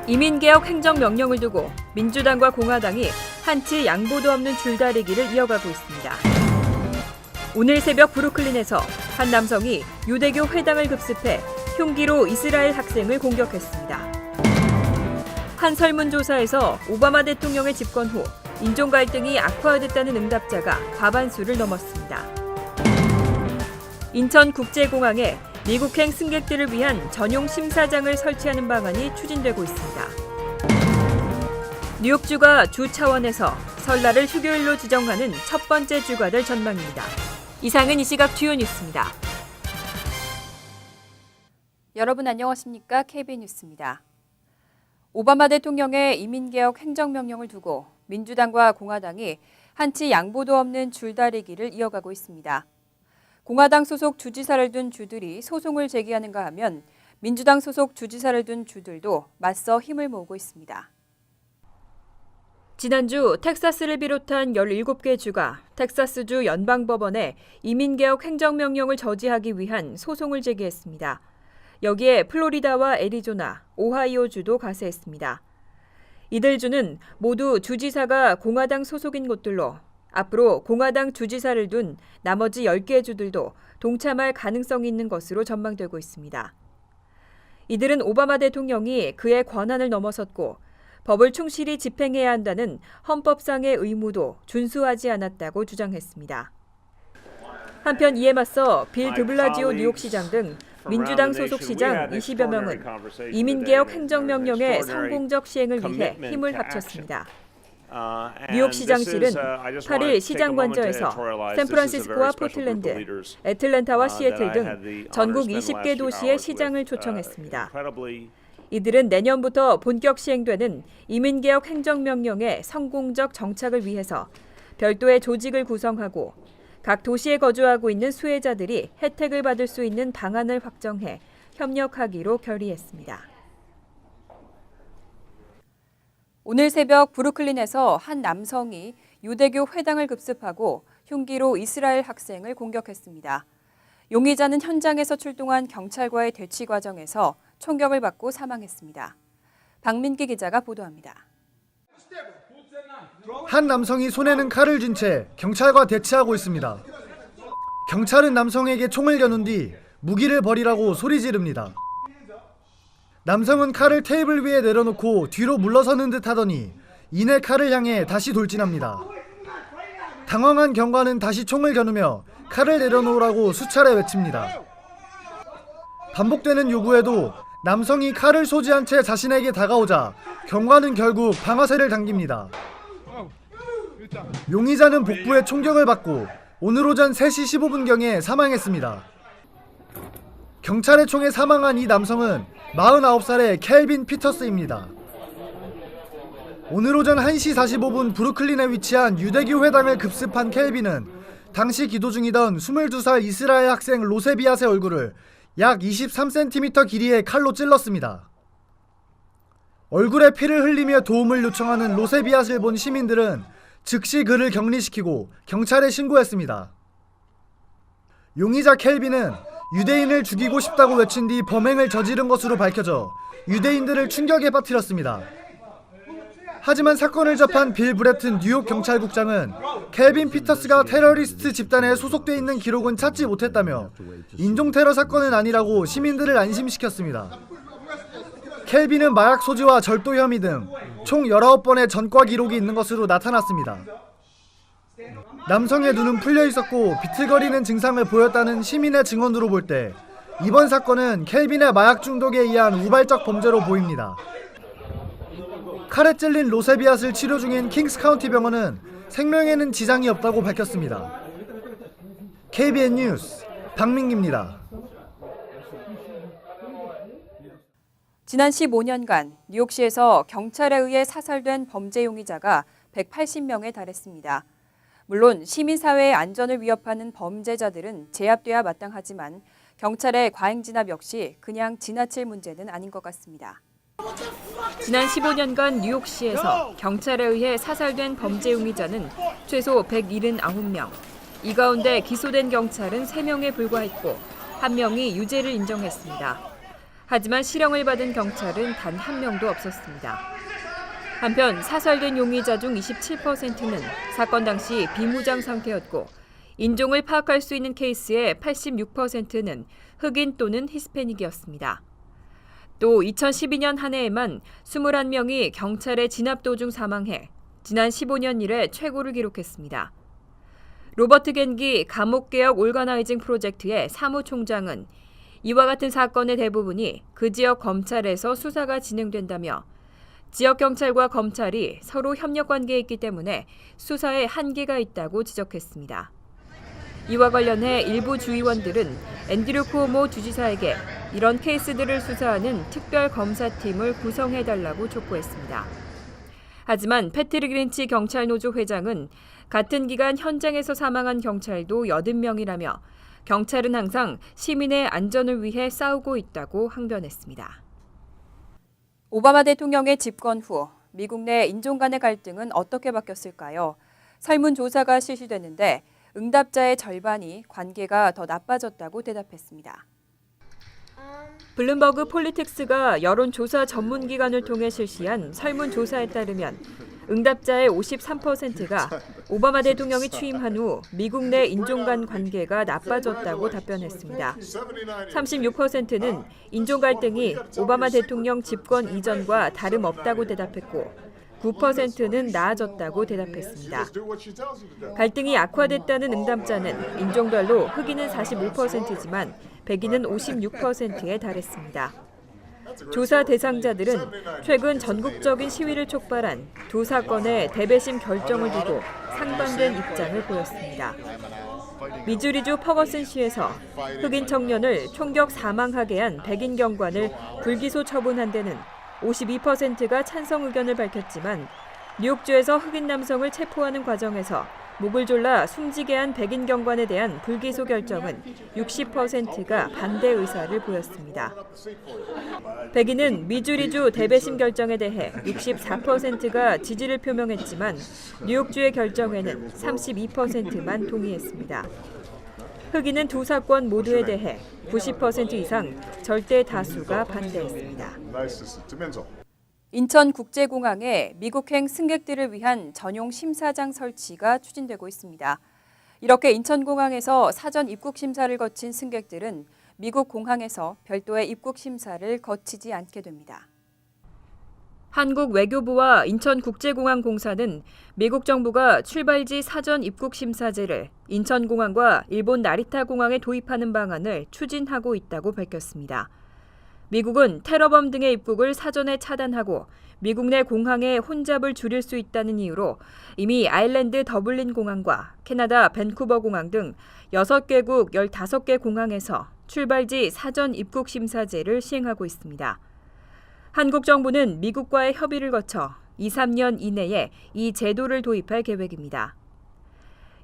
이민개혁 행정명령을 두고 민주당과 공화당이 한치 양보도 없는 줄다리기를 이어가고 있습니다. 오늘 새벽 브루클린에서 한 남성이 유대교 회당을 급습해 흉기로 이스라엘 학생을 공격했습니다. 한 설문조사에서 오바마 대통령의 집권 후 인종 갈등이 악화됐다는 응답자가 과반수를 넘었습니다. 인천국제공항에 미국행 승객들을 위한 전용 심사장을 설치하는 방안이 추진되고 있습니다. 뉴욕주가 주 차원에서 설날을 휴교일로 지정하는 첫 번째 주가 될 전망입니다. 이상은 이 시각 주요 뉴스입니다. 여러분 안녕하십니까? KBS 뉴스입니다. 오바마 대통령의 이민개혁 행정명령을 두고 민주당과 공화당이 한치 양보도 없는 줄다리기를 이어가고 있습니다. 공화당 소속 주지사를 둔 주들이 소송을 제기하는가 하면 민주당 소속 주지사를 둔 주들도 맞서 힘을 모으고 있습니다. 지난주 텍사스를 비롯한 17개 주가 텍사스주 연방법원에 이민개혁 행정명령을 저지하기 위한 소송을 제기했습니다. 여기에 플로리다와 애리조나, 오하이오주도 가세했습니다. 이들 주는 모두 주지사가 공화당 소속인 곳들로 앞으로 공화당 주지사를 둔 나머지 10개 주들도 동참할 가능성이 있는 것으로 전망되고 있습니다. 이들은 오바마 대통령이 그의 권한을 넘어섰고 법을 충실히 집행해야 한다는 헌법상의 의무도 준수하지 않았다고 주장했습니다. 한편 이에 맞서 빌 드블라지오 뉴욕시장 등 민주당 소속 시장 20여 명은 이민개혁 행정명령의 성공적 시행을 위해 힘을 합쳤습니다. 뉴욕시장실은 8일 시장관저에서 샌프란시스코와 포틀랜드, 애틀랜타와 시애틀 등 전국 20개 도시의 시장을 초청했습니다. 이들은 내년부터 본격 시행되는 이민개혁 행정명령의 성공적 정착을 위해서 별도의 조직을 구성하고 각 도시에 거주하고 있는 수혜자들이 혜택을 받을 수 있는 방안을 확정해 협력하기로 결의했습니다. 오늘 새벽 브루클린에서 한 남성이 유대교 회당을 급습하고 흉기로 이스라엘 학생을 공격했습니다. 용의자는 현장에서 출동한 경찰과의 대치 과정에서 총격을 받고 사망했습니다. 박민기 기자가 보도합니다. 한 남성이 손에는 칼을 쥔 채 경찰과 대치하고 있습니다. 경찰은 남성에게 총을 겨눈 뒤 무기를 버리라고 소리 지릅니다. 남성은 칼을 테이블 위에 내려놓고 뒤로 물러서는 듯 하더니 이내 칼을 향해 다시 돌진합니다. 당황한 경관은 다시 총을 겨누며 칼을 내려놓으라고 수차례 외칩니다. 반복되는 요구에도 남성이 칼을 소지한 채 자신에게 다가오자 경관은 결국 방아쇠를 당깁니다. 용의자는 복부에 총격을 받고 오늘 오전 3시 15분경에 사망했습니다. 경찰의 총에 사망한 이 남성은 49살의 켈빈 피터스입니다. 오늘 오전 1시 45분 브루클린에 위치한 유대교 회당을 급습한 켈빈은 당시 기도 중이던 22살 이스라엘 학생 로세비앗의 얼굴을 약 23cm 길이의 칼로 찔렀습니다. 얼굴에 피를 흘리며 도움을 요청하는 로세비앗을 본 시민들은 즉시 그를 격리시키고 경찰에 신고했습니다. 용의자 켈빈은 유대인을 죽이고 싶다고 외친 뒤 범행을 저지른 것으로 밝혀져 유대인들을 충격에 빠뜨렸습니다. 하지만 사건을 접한 빌 브레튼 뉴욕 경찰국장은 켈빈 피터스가 테러리스트 집단에 소속돼 있는 기록은 찾지 못했다며 인종테러 사건은 아니라고 시민들을 안심시켰습니다. 켈빈은 마약 소지와 절도 혐의 등 총 19번의 전과 기록이 있는 것으로 나타났습니다. 남성의 눈은 풀려 있었고 비틀거리는 증상을 보였다는 시민의 증언으로 볼 때 이번 사건은 켈빈의 마약 중독에 의한 우발적 범죄로 보입니다. 칼에 찔린 로세비앗을 치료 중인 킹스 카운티 병원은 생명에는 지장이 없다고 밝혔습니다. KBS 뉴스 박민기입니다. 지난 15년간 뉴욕시에서 경찰에 의해 사살된 범죄 용의자가 180명에 달했습니다. 물론 시민사회의 안전을 위협하는 범죄자들은 제압돼야 마땅하지만 경찰의 과잉 진압 역시 그냥 지나칠 문제는 아닌 것 같습니다. 지난 15년간 뉴욕시에서 경찰에 의해 사살된 범죄 용의자는 최소 179명. 이 가운데 기소된 경찰은 3명에 불과했고 1명이 유죄를 인정했습니다. 하지만 실형을 받은 경찰은 단 한 명도 없었습니다. 한편 사살된 용의자 중 27%는 사건 당시 비무장 상태였고 인종을 파악할 수 있는 케이스의 86%는 흑인 또는 히스패닉이었습니다. 또 2012년 한 해에만 21명이 경찰의 진압 도중 사망해 지난 15년 이래 최고를 기록했습니다. 로버트 겐기 감옥개혁 올가나이징 프로젝트의 사무총장은 이와 같은 사건의 대부분이 그 지역 검찰에서 수사가 진행된다며 지역 경찰과 검찰이 서로 협력 관계에 있기 때문에 수사에 한계가 있다고 지적했습니다. 이와 관련해 일부 주의원들은 앤드류 쿠오모 주지사에게 이런 케이스들을 수사하는 특별검사팀을 구성해달라고 촉구했습니다. 하지만 패트릭 린치 경찰노조 회장은 같은 기간 현장에서 사망한 경찰도 80명이라며 경찰은 항상 시민의 안전을 위해 싸우고 있다고 항변했습니다. 오바마 대통령의 집권 후 미국 내 인종 간의 갈등은 어떻게 바뀌었을까요? 설문조사가 실시됐는데 응답자의 절반이 관계가 더 나빠졌다고 대답했습니다. 블룸버그 폴리틱스가 여론조사 전문기관을 통해 실시한 설문조사에 따르면 응답자의 53%가 오바마 대통령이 취임한 후 미국 내 인종 간 관계가 나빠졌다고 답변했습니다. 36%는 인종 갈등이 오바마 대통령 집권 이전과 다름없다고 대답했고 9%는 나아졌다고 대답했습니다. 갈등이 악화됐다는 응답자는 인종별로 흑인은 45%지만 백인은 56%에 달했습니다. 조사 대상자들은 최근 전국적인 시위를 촉발한 두 사건의 대배심 결정을 두고 상반된 입장을 보였습니다. 미주리주 퍼거슨시에서 흑인 청년을 총격 사망하게 한 백인 경관을 불기소 처분한 데는 52%가 찬성 의견을 밝혔지만 뉴욕주에서 흑인 남성을 체포하는 과정에서 목을 졸라 숨지게 한 백인 경관에 대한 불기소 결정은 60%가 반대 의사를 보였습니다. 백인은 미주리주 대배심 결정에 대해 64%가 지지를 표명했지만 뉴욕주의 결정에는 32%만 동의했습니다. 흑인은 두 사건 모두에 대해 90% 이상 절대 다수가 반대했습니다. 인천국제공항에 미국행 승객들을 위한 전용 심사장 설치가 추진되고 있습니다. 이렇게 인천공항에서 사전 입국 심사를 거친 승객들은 미국 공항에서 별도의 입국 심사를 거치지 않게 됩니다. 한국 외교부와 인천국제공항공사는 미국 정부가 출발지 사전 입국 심사제를 인천공항과 일본 나리타 공항에 도입하는 방안을 추진하고 있다고 밝혔습니다. 미국은 테러범 등의 입국을 사전에 차단하고 미국 내 공항의 혼잡을 줄일 수 있다는 이유로 이미 아일랜드 더블린 공항과 캐나다 밴쿠버 공항 등 6개국 15개 공항에서 출발지 사전 입국 심사제를 시행하고 있습니다. 한국 정부는 미국과의 협의를 거쳐 2-3년 이내에 이 제도를 도입할 계획입니다.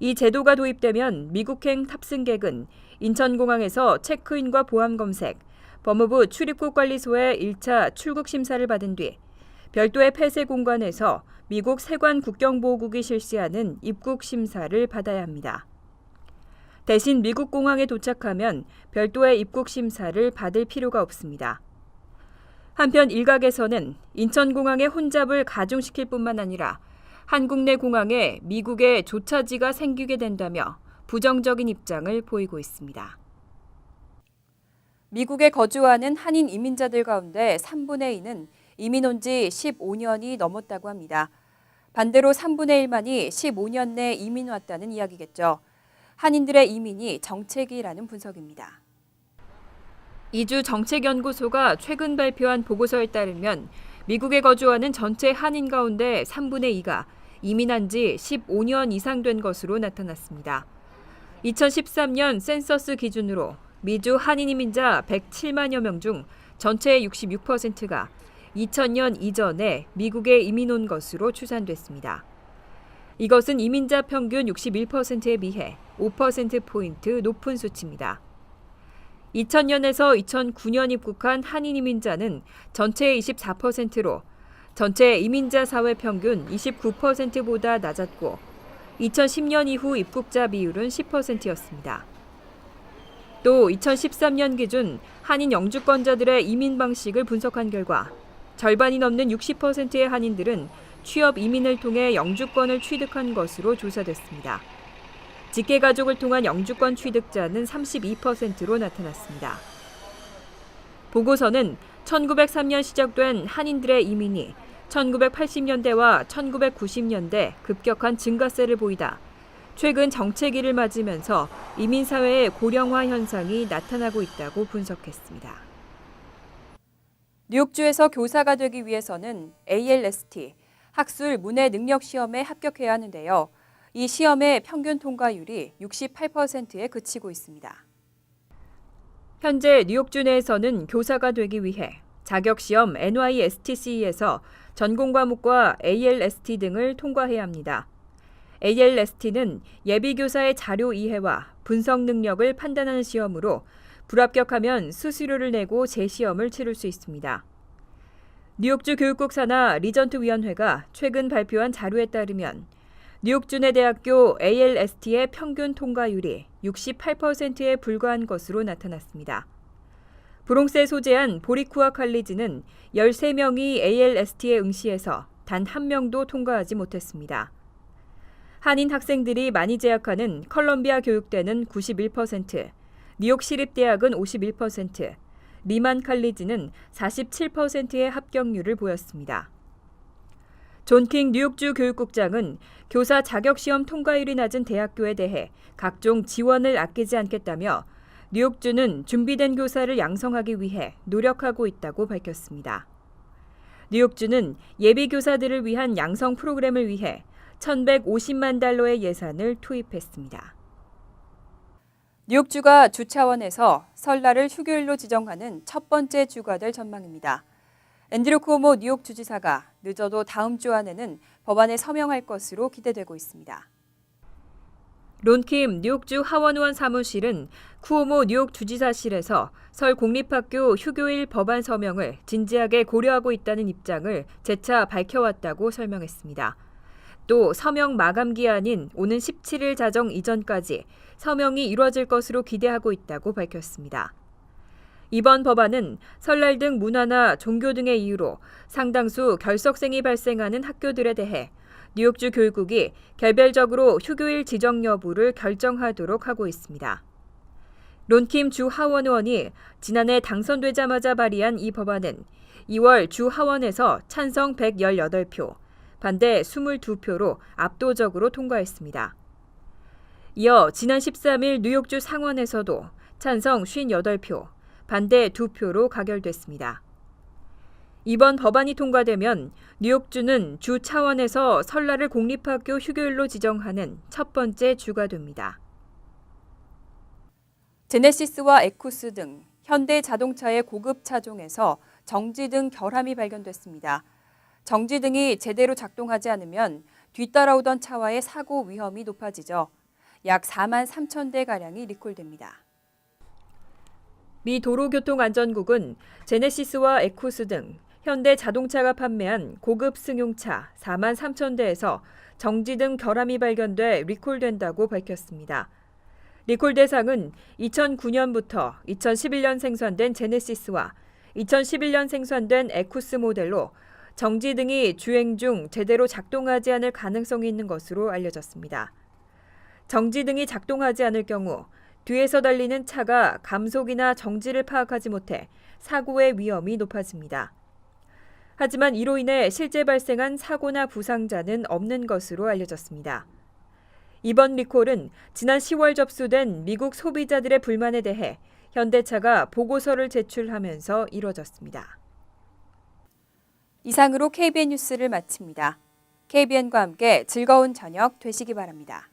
이 제도가 도입되면 미국행 탑승객은 인천공항에서 체크인과 보안 검색, 법무부 출입국관리소의 1차 출국 심사를 받은 뒤 별도의 폐쇄 공간에서 미국 세관 국경보호국이 실시하는 입국 심사를 받아야 합니다. 대신 미국 공항에 도착하면 별도의 입국 심사를 받을 필요가 없습니다. 한편 일각에서는 인천공항의 혼잡을 가중시킬 뿐만 아니라 한국 내 공항에 미국의 조차지가 생기게 된다며 부정적인 입장을 보이고 있습니다. 미국에 거주하는 한인 이민자들 가운데 3분의 2는 이민 온 지 15년이 넘었다고 합니다. 반대로 3분의 1만이 15년 내 이민 왔다는 이야기겠죠. 한인들의 이민이 정책이라는 분석입니다. 이주 정책연구소가 최근 발표한 보고서에 따르면 미국에 거주하는 전체 한인 가운데 3분의 2가 이민한 지 15년 이상 된 것으로 나타났습니다. 2013년 센서스 기준으로 미주 한인 이민자 107만여 명 중 전체의 66%가 2000년 이전에 미국에 이민 온 것으로 추산됐습니다. 이것은 이민자 평균 61%에 비해 5%포인트 높은 수치입니다. 2000년에서 2009년 입국한 한인 이민자는 전체의 24%로 전체 이민자 사회 평균 29%보다 낮았고 2010년 이후 입국자 비율은 10%였습니다. 또 2013년 기준 한인 영주권자들의 이민 방식을 분석한 결과 절반이 넘는 60%의 한인들은 취업 이민을 통해 영주권을 취득한 것으로 조사됐습니다. 직계 가족을 통한 영주권 취득자는 32%로 나타났습니다. 보고서는 1903년 시작된 한인들의 이민이 1980년대와 1990년대 급격한 증가세를 보이다 최근 정체기를 맞으면서 이민사회의 고령화 현상이 나타나고 있다고 분석했습니다. 뉴욕주에서 교사가 되기 위해서는 ALST, 학술 문해 능력 시험에 합격해야 하는데요. 이 시험의 평균 통과율이 68%에 그치고 있습니다. 현재 뉴욕주 내에서는 교사가 되기 위해 자격시험 NYSTC에서 전공 과목과 ALST 등을 통과해야 합니다. ALST는 예비교사의 자료 이해와 분석 능력을 판단하는 시험으로 불합격하면 수수료를 내고 재시험을 치를 수 있습니다. 뉴욕주 교육국 산하 리전트위원회가 최근 발표한 자료에 따르면 뉴욕주 내 대학교 ALST의 평균 통과율이 68%에 불과한 것으로 나타났습니다. 브롱스에 소재한 보리쿠아 칼리지는 13명이 ALST에 응시해서 단 1명도 통과하지 못했습니다. 한인 학생들이 많이 재학하는 컬럼비아 교육대는 91%, 뉴욕 시립대학은 51%, 리만 칼리지는 47%의 합격률을 보였습니다. 존 킹 뉴욕주 교육국장은 교사 자격시험 통과율이 낮은 대학교에 대해 각종 지원을 아끼지 않겠다며 뉴욕주는 준비된 교사를 양성하기 위해 노력하고 있다고 밝혔습니다. 뉴욕주는 예비교사들을 위한 양성 프로그램을 위해 1,150만 달러의 예산을 투입했습니다. 뉴욕주가 주 차원에서 설날을 휴교일로 지정하는 첫 번째 주가 될 전망입니다. 앤드류 쿠오모 뉴욕 주지사가 늦어도 다음 주 안에는 법안에 서명할 것으로 기대되고 있습니다. 론킴 뉴욕주 하원의원 사무실은 쿠오모 뉴욕 주지사실에서 설 공립학교 휴교일 법안 서명을 진지하게 고려하고 있다는 입장을 재차 밝혀왔다고 설명했습니다. 또 서명 마감 기한인 오는 17일 자정 이전까지 서명이 이루어질 것으로 기대하고 있다고 밝혔습니다. 이번 법안은 설날 등 문화나 종교 등의 이유로 상당수 결석생이 발생하는 학교들에 대해 뉴욕주 교육국이 개별적으로 휴교일 지정 여부를 결정하도록 하고 있습니다. 론킴 주 하원의원이 지난해 당선되자마자 발의한 이 법안은 2월 주 하원에서 찬성 118표, 반대 22표로 압도적으로 통과했습니다. 이어 지난 13일 뉴욕주 상원에서도 찬성 58표, 반대 2표로 가결됐습니다. 이번 법안이 통과되면 뉴욕주는 주 차원에서 설날을 공립학교 휴교일로 지정하는 첫 번째 주가 됩니다. 제네시스와 에쿠스 등 현대 자동차의 고급 차종에서 정지 등 결함이 발견됐습니다. 정지 등이 제대로 작동하지 않으면 뒤따라오던 차와의 사고 위험이 높아지죠. 약 4만 3천 대가량이 리콜됩니다. 미 도로교통안전국은 제네시스와 에쿠스 등 현대 자동차가 판매한 고급 승용차 4만 3천 대에서 정지 등 결함이 발견돼 리콜된다고 밝혔습니다. 리콜 대상은 2009년부터 2011년 생산된 제네시스와 2011년 생산된 에쿠스 모델로 정지 등이 주행 중 제대로 작동하지 않을 가능성이 있는 것으로 알려졌습니다. 정지 등이 작동하지 않을 경우 뒤에서 달리는 차가 감속이나 정지를 파악하지 못해 사고의 위험이 높아집니다. 하지만 이로 인해 실제 발생한 사고나 부상자는 없는 것으로 알려졌습니다. 이번 리콜은 지난 10월 접수된 미국 소비자들의 불만에 대해 현대차가 보고서를 제출하면서 이뤄졌습니다. 이상으로 KBN 뉴스를 마칩니다. KBN과 함께 즐거운 저녁 되시기 바랍니다.